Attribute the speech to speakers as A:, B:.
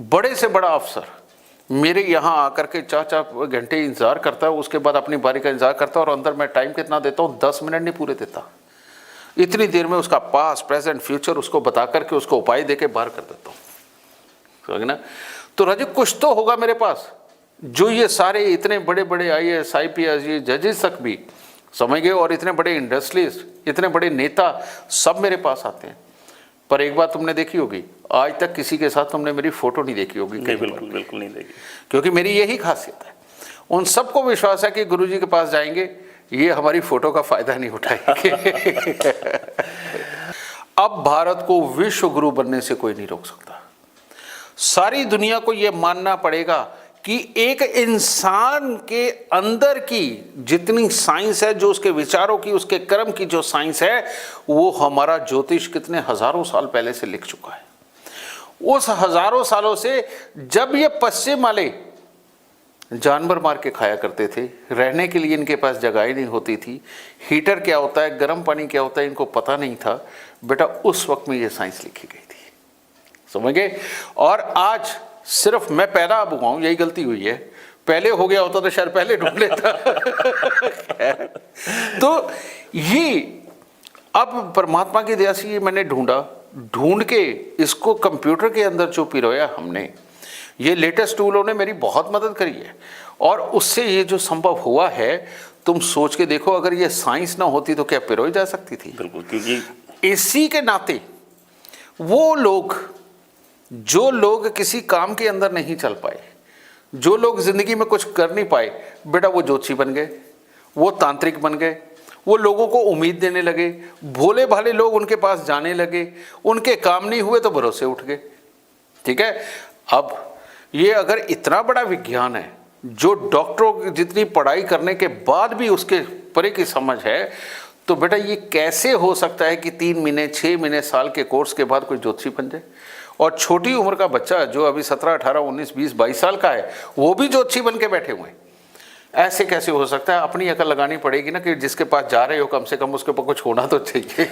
A: बड़े से बड़ा अफसर मेरे यहाँ आकर के 4-4 घंटे इंतजार करता है, उसके बाद अपनी बारी का इंतजार करता है, और अंदर मैं टाइम कितना देता हूँ, 10 मिनट नहीं पूरे देता। इतनी देर में उसका पास्ट प्रेजेंट फ्यूचर उसको बता करके उसको उपाय देके बाहर कर देता हूँ, समझ ना। तो राजू कुछ तो होगा मेरे पास जो ये सारे इतने बड़े बड़े IAS IPS ये जजेस तक भी समझ गए, और इतने बड़े इंडस्ट्रियलिस्ट, इतने बड़े नेता सब मेरे पास आते हैं। पर एक बात तुमने देखी होगी, आज तक किसी के साथ तुमने मेरी फोटो नहीं देखी होगी।
B: बिल्कुल बिल्कुल नहीं देखी,
A: क्योंकि मेरी यही खासियत है। उन सबको विश्वास है कि गुरुजी के पास जाएंगे, ये हमारी फोटो का फायदा नहीं उठाएंगे। अब भारत को विश्व गुरु बनने से कोई नहीं रोक सकता। सारी दुनिया को यह मानना पड़ेगा कि एक इंसान के अंदर की जितनी साइंस है, जो उसके विचारों की, उसके कर्म की जो साइंस है, वो हमारा ज्योतिष कितने हजारों साल पहले से लिख चुका है। उस हजारों सालों से जब ये पश्चिम वाले जानवर मार के खाया करते थे, रहने के लिए इनके पास जगह ही नहीं होती थी, हीटर क्या होता है, गर्म पानी क्या होता है, इनको पता नहीं था बेटा, उस वक्त में ये साइंस लिखी गई थी, समझ गए। और आज सिर्फ मैं पहला अब हुआ हूं, यही गलती हुई है, पहले हो गया होता तो शायद पहले ढूंढ लेता। तो ये अब परमात्मा की दया से ये मैंने ढूंढ के इसको कंप्यूटर के अंदर जो पिरोया हमने, ये लेटेस्ट टूलों ने मेरी बहुत मदद करी है, और उससे ये जो संभव हुआ है, तुम सोच के देखो, अगर ये साइंस ना होती तो क्या पिरोई जा सकती थी।
B: बिल्कुल, क्योंकि
A: इसी के नाते वो लोग, जो लोग किसी काम के अंदर नहीं चल पाए, जो लोग जिंदगी में कुछ कर नहीं पाए, बेटा वो ज्योतिषी बन गए, वो तांत्रिक बन गए, वो लोगों को उम्मीद देने लगे, भोले भाले लोग उनके पास जाने लगे, उनके काम नहीं हुए तो भरोसे उठ गए। ठीक है, अब ये अगर इतना बड़ा विज्ञान है, जो डॉक्टरों की जितनी पढ़ाई करने के बाद भी उसके परे की समझ है, तो बेटा ये कैसे हो सकता है कि 3 महीने 6 महीने साल के कोर्स के बाद कोई ज्योतिषी बन जाए, और छोटी उम्र का बच्चा जो अभी 17 18 19 20 22 साल का है, वो भी ज्योतिषी बन के बैठे हुए हैं। ऐसे कैसे हो सकता है? अपनी अकल लगानी पड़ेगी ना, कि जिसके पास जा रहे हो कम से कम उसके ऊपर कुछ होना तो चाहिए।